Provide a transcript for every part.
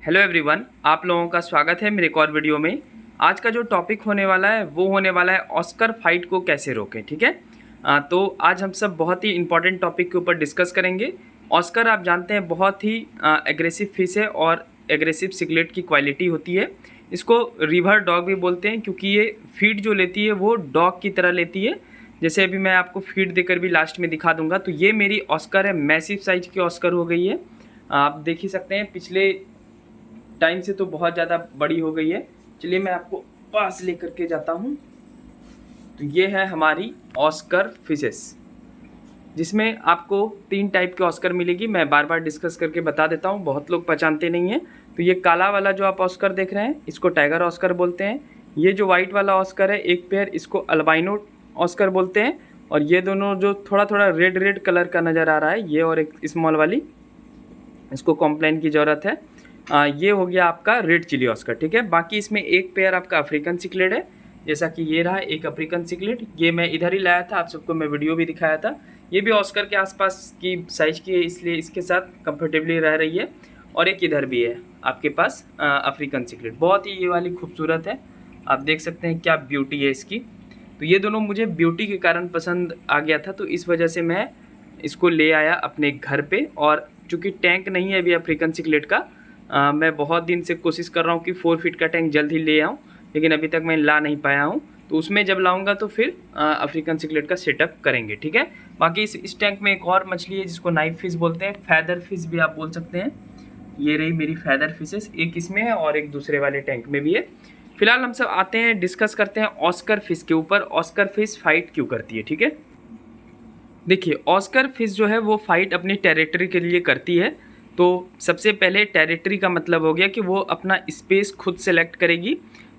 Hello everyone, आप लोगों का स्वागत है मेरे एक और वीडियो में। आज का जो टॉपिक होने वाला है वो होने वाला है ऑस्कर फाइट को कैसे रोकें। ठीक है। तो आज हम सब बहुत ही इंपॉर्टेंट टॉपिक के ऊपर डिस्कस करेंगे। ऑस्कर आप जानते हैं बहुत ही एग्रेसिव फिश है और एग्रेसिव सिगलेट की क्वालिटी होती है। इसको रिवर डॉग भी बोलते हैं क्योंकि ये फीड जो लेती है वो डॉग की तरह लेती है। जैसे अभी मैं आपको फीड देकर भी लास्ट में दिखा दूंगा। तो ये मेरी ऑस्कर है, मैसिव साइज की ऑस्कर हो गई है। आप देख ही सकते हैं पिछले टाइम से तो बहुत ज़्यादा बड़ी हो गई है। चलिए मैं आपको पास लेकर के जाता हूँ। तो ये है हमारी ऑस्कर फिशेस, जिसमें आपको 3 टाइप के ऑस्कर मिलेगी। मैं बार बार डिस्कस करके बता देता हूँ, बहुत लोग पहचानते नहीं हैं। तो ये काला वाला जो आप ऑस्कर देख रहे हैं इसको टाइगर ऑस्कर बोलते हैं। ये जो वाइट वाला ऑस्कर है एक पेयर, इसको अल्बाइनो ऑस्कर बोलते हैं। और ये दोनों जो थोड़ा थोड़ा रेड रेड कलर का नज़र आ रहा है, ये और एक स्मॉल वाली, इसको कॉम्प्लेन की ज़रूरत है। ये हो गया आपका रेड चिली ऑस्कर। ठीक है। बाकी इसमें एक पेयर आपका अफ्रीकन सिकलेट है, जैसा कि ये रहा एक अफ्रीकन सिकलेट। ये मैं इधर ही लाया था, आप सबको मैं वीडियो भी दिखाया था। ये भी ऑस्कर के आसपास की साइज की है, इसलिए इसके साथ कंफर्टेबली रह रही है। और एक इधर भी है आपके पास अफ्रीकन सिकलेट, बहुत ही ये वाली खूबसूरत है। आप देख सकते हैं क्या ब्यूटी है इसकी। तो ये दोनों मुझे ब्यूटी के कारण पसंद आ गया था, तो इस वजह से मैं इसको ले आया अपने घर पे। और चूँकि टैंक नहीं है अभी अफ्रीकन सिकलेट का, मैं बहुत दिन से कोशिश कर रहा हूँ कि 4 फीट का टैंक जल्द ही ले आऊँ, लेकिन अभी तक मैं ला नहीं पाया हूँ। तो उसमें जब लाऊंगा तो फिर अफ्रीकन सिकलेट का सेटअप करेंगे। ठीक है। बाकी इस टैंक में एक और मछली है जिसको नाइफ फिश बोलते हैं, फैदर फिश भी आप बोल सकते हैं। ये रही मेरी फैदर फिशेस, एक इसमें है और एक दूसरे वाले टैंक में भी है। फिलहाल हम सब आते हैं, डिस्कस करते हैं ऑस्कर फिश के ऊपर। ऑस्कर फिश फाइट क्यों करती है। ठीक है। देखिए, ऑस्कर फिश जो है वो फाइट अपनी टेरिटरी के लिए करती है। तो सबसे पहले टेरिटरी का मतलब हो गया कि वो अपना स्पेस खुद सेलेक्ट करेगी।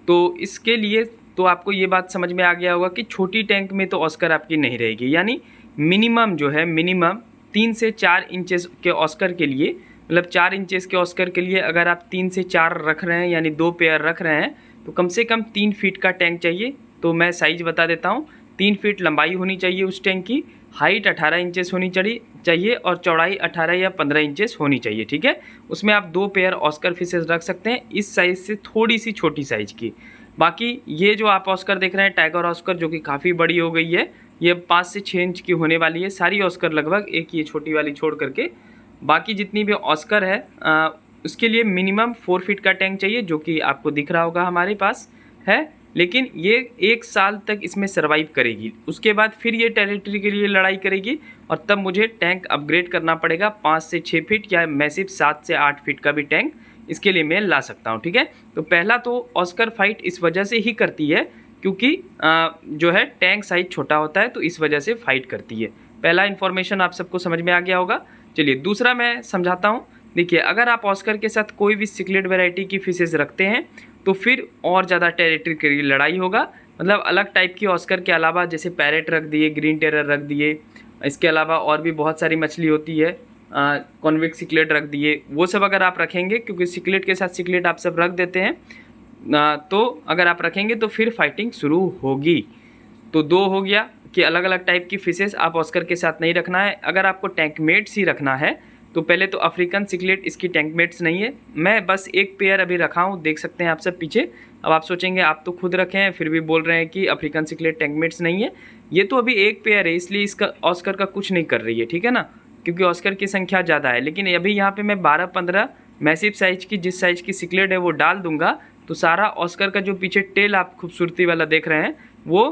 तो इसके लिए तो आपको ये बात समझ में आ गया होगा कि छोटी टैंक में तो ऑस्कर आपकी नहीं रहेगी। यानी मिनिमम जो है, मिनिमम 3 से 4 इंचेस के ऑस्कर के लिए, मतलब 4 इंचेस के ऑस्कर के लिए अगर आप 3 से 4 रख रहे हैं, यानी 2 पेयर रख रहे हैं, तो कम से कम 3 फीट का टैंक चाहिए। तो मैं साइज बता देता हूँ। 3 फीट लंबाई होनी चाहिए उस टैंक की, हाइट 18 इंचेस होनी चाहिए और चौड़ाई 18 या 15 इंचेस होनी चाहिए। ठीक है। उसमें आप 2 पेयर ऑस्कर फिशेस रख सकते हैं, इस साइज़ से थोड़ी सी छोटी साइज़ की। बाकी ये जो आप ऑस्कर देख रहे हैं टाइगर ऑस्कर, जो कि काफ़ी बड़ी हो गई है, ये 5 से 6 इंच की होने वाली है सारी ऑस्कर लगभग, एक ये छोटी वाली छोड़ करके। बाकी जितनी भी ऑस्कर है उसके लिए मिनिमम 4 फीट का टैंक चाहिए, जो कि आपको दिख रहा होगा हमारे पास है। लेकिन ये 1 साल तक इसमें सर्वाइव करेगी, उसके बाद फिर ये टेरिटरी के लिए लड़ाई करेगी और तब मुझे टैंक अपग्रेड करना पड़ेगा। 5 से 6 फीट या मैसिव 7 से 8 फीट का भी टैंक इसके लिए मैं ला सकता हूँ। ठीक है। तो पहला तो ऑस्कर फाइट इस वजह से ही करती है क्योंकि जो है टैंक साइज छोटा होता है, तो इस वजह से फाइट करती है। पहला इन्फॉर्मेशन आप सबको समझ में आ गया होगा। चलिए दूसरा मैं समझाता हूँ। देखिए, अगर आप ऑस्कर के साथ कोई भी सिकलेट वैरायटी की फिशेज रखते हैं तो फिर और ज़्यादा टेरिटरी के लिए लड़ाई होगा। मतलब अलग टाइप की ऑस्कर के अलावा, जैसे पैरेट रख दिए, ग्रीन टेरर रख दिए, इसके अलावा और भी बहुत सारी मछली होती है, कॉन्विक सिकलेट रख दिए, वो सब अगर आप रखेंगे, क्योंकि सिकलेट के साथ सिकलेट आप सब रख देते हैं, तो अगर आप रखेंगे तो फिर फाइटिंग शुरू होगी। तो 2 हो गया कि अलग अलग टाइप की फिशेस आप ऑस्कर के साथ नहीं रखना है। अगर आपको टैंकमेट्स ही रखना है तो पहले तो अफ्रीकन सिकलेट इसकी टैंकमेट्स नहीं है, मैं बस एक पेयर अभी रखा हूँ, देख सकते हैं आप सब पीछे। अब आप सोचेंगे आप तो खुद रखे हैं फिर भी बोल रहे हैं कि अफ्रीकन सिकलेट टैंकमेट्स नहीं है। ये तो अभी एक पेयर है, इसलिए इसका ऑस्कर का कुछ नहीं कर रही है। ठीक है ना, क्योंकि ऑस्कर की संख्या ज़्यादा है। लेकिन अभी यहाँ पे मैं 12-15 मैसिव साइज की, जिस साइज की सिकलेट है वो डाल दूंगा, तो सारा ऑस्कर का जो पीछे टेल आप खूबसूरती वाला देख रहे हैं वो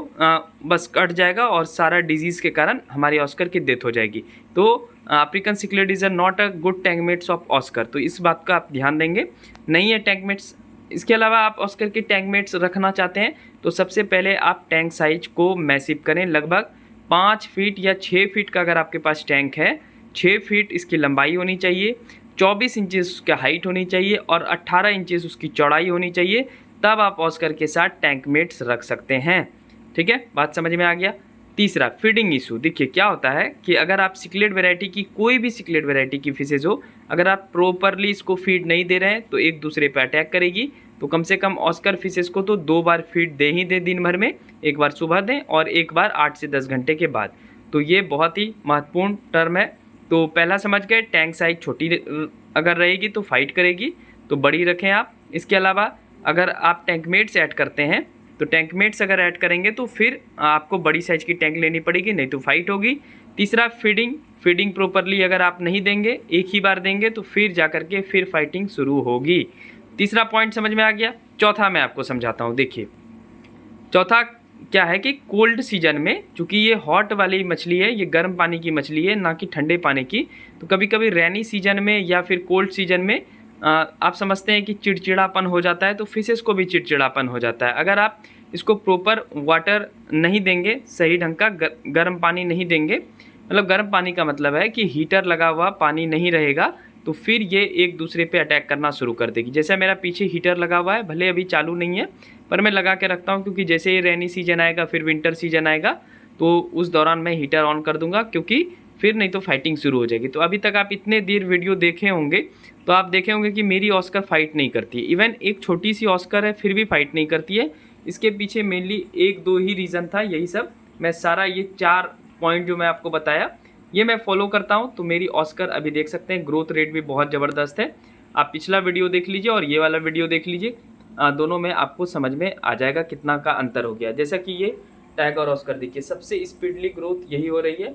बस कट जाएगा और सारा डिजीज़ के कारण हमारी ऑस्कर की डेथ हो जाएगी। तो African सिकलेट is not a good tankmates of Oscar, तो इस बात का आप ध्यान देंगे। नहीं है टैंकमेट्स। इसके अलावा आप ऑस्कर के टैंकमेट्स रखना चाहते हैं तो सबसे पहले आप टैंक साइज को मैसिव करें। लगभग 5 फीट या 6 फीट का अगर आपके पास टैंक है, 6 फीट इसकी लंबाई होनी चाहिए, 24 इंचेस उसका हाइट होनी चाहिए और 18 इंचेस उसकी चौड़ाई होनी चाहिए, तब आप ऑस्कर के साथ टैंकमेट्स रख सकते हैं। ठीक है, बात समझ में आ गया। तीसरा, फीडिंग इशू। देखिए क्या होता है कि अगर आप सिकलेट वैरायटी की, कोई भी सिकलेट वैरायटी की फिशेज हो, अगर आप प्रॉपरली इसको फीड नहीं दे रहे हैं तो एक दूसरे पर अटैक करेगी। तो कम से कम ऑस्कर फिशेज को तो 2 बार फीड दे ही दें दिन भर में, एक बार सुबह दें और एक बार 8 से 10 घंटे के बाद। तो ये बहुत ही महत्वपूर्ण टर्म है। तो पहला समझ गए, टैंक साइज छोटी अगर रहेगी तो फाइट करेगी। तो तो बड़ी रखें आप। इसके अलावा अगर आप टैंकमेट्स ऐड करते हैं तो टैंकमेट्स अगर ऐड करेंगे तो फिर आपको बड़ी साइज़ की टैंक लेनी पड़ेगी, नहीं तो फाइट होगी। तीसरा फीडिंग प्रॉपरली अगर आप नहीं देंगे, एक ही बार देंगे तो फिर जा कर के फिर फाइटिंग शुरू होगी। तीसरा पॉइंट समझ में आ गया। चौथा मैं आपको समझाता हूँ। देखिए चौथा क्या है कि कोल्ड सीजन में, चूँकि ये हॉट वाली मछली है, ये गर्म पानी की मछली है ना कि ठंडे पानी की, तो कभी कभी रेनी सीजन में या फिर कोल्ड सीजन में आप समझते हैं कि चिड़चिड़ापन हो जाता है, तो फिशेस को भी चिड़चिड़ापन हो जाता है। अगर आप इसको प्रॉपर वाटर नहीं देंगे, सही ढंग का गर्म पानी नहीं देंगे, मतलब गर्म पानी का मतलब है कि हीटर लगा हुआ पानी नहीं रहेगा, तो फिर ये एक दूसरे पे अटैक करना शुरू कर देगी। जैसे मेरा पीछे हीटर लगा हुआ है, भले अभी चालू नहीं है पर मैं लगा के रखता हूँ, क्योंकि जैसे ये रेनी सीजन आएगा फिर विंटर सीजन आएगा तो उस दौरान मैं हीटर ऑन कर दूंगा, क्योंकि फिर नहीं तो फाइटिंग शुरू हो जाएगी। तो अभी तक आप इतने देर वीडियो देखे होंगे तो आप देखे होंगे कि मेरी ऑस्कर फाइट नहीं करती है। इवन एक छोटी सी ऑस्कर है फिर भी फाइट नहीं करती है। इसके पीछे मेनली एक दो ही रीज़न था, यही सब मैं सारा ये 4 पॉइंट जो मैं आपको बताया ये मैं फॉलो करता हूँ। तो मेरी ऑस्कर अभी देख सकते हैं ग्रोथ रेट भी बहुत ज़बरदस्त है। आप पिछला वीडियो देख लीजिए और ये वाला वीडियो देख लीजिए, दोनों में आपको समझ में आ जाएगा कितना का अंतर हो गया। जैसा कि ये टैग और ऑस्कर देखिए सबसे स्पीडली ग्रोथ यही हो रही है।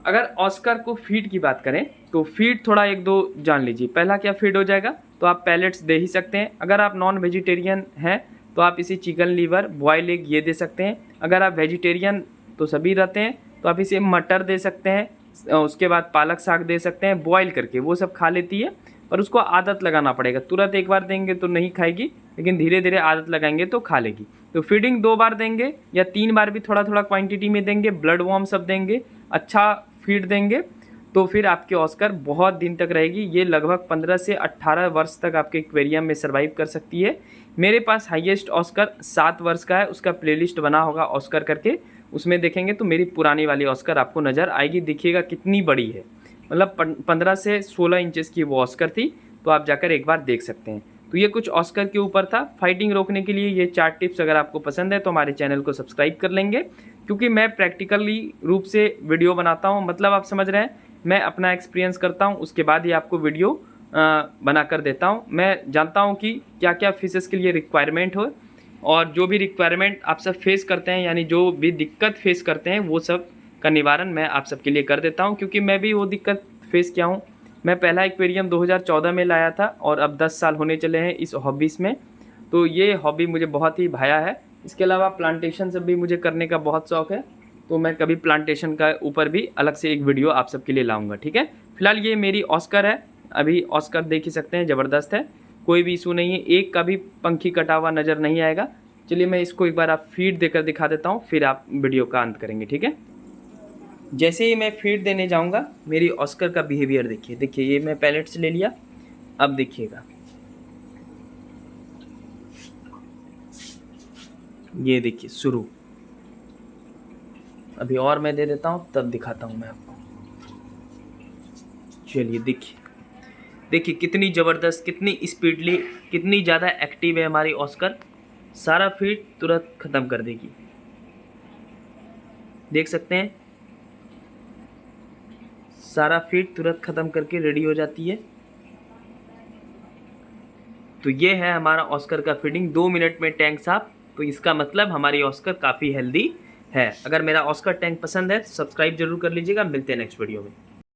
अगर ऑस्कर को फीड की बात करें तो फीड थोड़ा एक दो जान लीजिए। पहला क्या फीड हो जाएगा, तो आप पैलेट्स दे ही सकते हैं। अगर आप नॉन वेजिटेरियन हैं तो आप इसे चिकन लीवर, बॉयल एग ये दे सकते हैं। अगर आप वेजिटेरियन तो सभी रहते हैं तो आप इसे मटर दे सकते हैं, उसके बाद पालक साग दे सकते हैं बॉयल करके, वो सब खा लेती है। पर उसको आदत लगाना पड़ेगा, तुरंत एक बार देंगे तो नहीं खाएगी, लेकिन धीरे धीरे आदत लगाएंगे तो खा लेगी। तो फीडिंग 2 बार देंगे या 3 बार भी थोड़ा थोड़ा क्वांटिटी में देंगे, ब्लड वॉर्म सब देंगे, अच्छा फीड देंगे, तो फिर आपकी ऑस्कर बहुत दिन तक रहेगी। ये लगभग 15 से 18 वर्ष तक आपके एक्वेरियम में सर्वाइव कर सकती है। मेरे पास हाईएस्ट ऑस्कर 7 वर्ष का है, उसका प्लेलिस्ट बना होगा ऑस्कर करके, उसमें देखेंगे तो मेरी पुरानी वाली ऑस्कर आपको नज़र आएगी। देखिएगा कितनी बड़ी है, मतलब 15 से 16 इंचेस की वो ऑस्कर थी, तो आप जाकर एक बार देख सकते हैं। तो ये कुछ ऑस्कर के ऊपर था। फाइटिंग रोकने के लिए ये 4 टिप्स अगर आपको पसंद है तो हमारे चैनल को सब्सक्राइब कर लेंगे, क्योंकि मैं प्रैक्टिकली रूप से वीडियो बनाता हूँ। मतलब आप समझ रहे हैं, मैं अपना एक्सपीरियंस करता हूँ, उसके बाद ही आपको वीडियो बना कर देता हूँ। मैं जानता हूँ कि क्या क्या फिशेस के लिए रिक्वायरमेंट हो, और जो भी रिक्वायरमेंट आप सब फेस करते हैं, यानी जो भी दिक्कत फेस करते हैं, वो सब का निवारण मैं आप सबके लिए कर देता हूँ, क्योंकि मैं भी वो दिक्कत फेस किया हूँ। मैं पहला एक्वेरियम 2014 में लाया था और अब 10 साल होने चले हैं इस हॉबीज़ में। तो ये हॉबी मुझे बहुत ही भाया है। इसके अलावा प्लांटेशन सब भी मुझे करने का बहुत शौक़ है, तो मैं कभी प्लांटेशन का ऊपर भी अलग से एक वीडियो आप सबके लिए लाऊंगा, ठीक है। फिलहाल ये मेरी ऑस्कर है, अभी ऑस्कर देख ही सकते हैं, ज़बरदस्त है, कोई भी इशू नहीं है, एक का भी पंखी कटा हुआ नज़र नहीं आएगा। चलिए मैं इसको एक बार आप फीड देकर दिखा देता हूँ, फिर आप वीडियो का अंत करेंगे, ठीक है। जैसे ही मैं फीड देने जाऊँगा मेरी ऑस्कर का बिहेवियर देखिए। देखिए ये मैं पैलेट्स ले लिया, अब देखिएगा ये देखिए शुरू। अभी और मैं दे देता हूँ तब दिखाता हूँ मैं आपको। चलिए देखिए कितनी ज़बरदस्त, कितनी स्पीडली, कितनी ज़्यादा एक्टिव है हमारी ऑस्कर। सारा फीड तुरंत ख़त्म कर देगी, देख सकते हैं, सारा फीड तुरंत ख़त्म करके रेडी हो जाती है। तो ये है हमारा ऑस्कर का फीडिंग, 2 मिनट में टैंक साफ। तो इसका मतलब हमारी ऑस्कर काफ़ी हेल्दी है। अगर मेरा ऑस्कर टैंक पसंद है तो सब्सक्राइब जरूर कर लीजिएगा। मिलते हैं नेक्स्ट वीडियो में।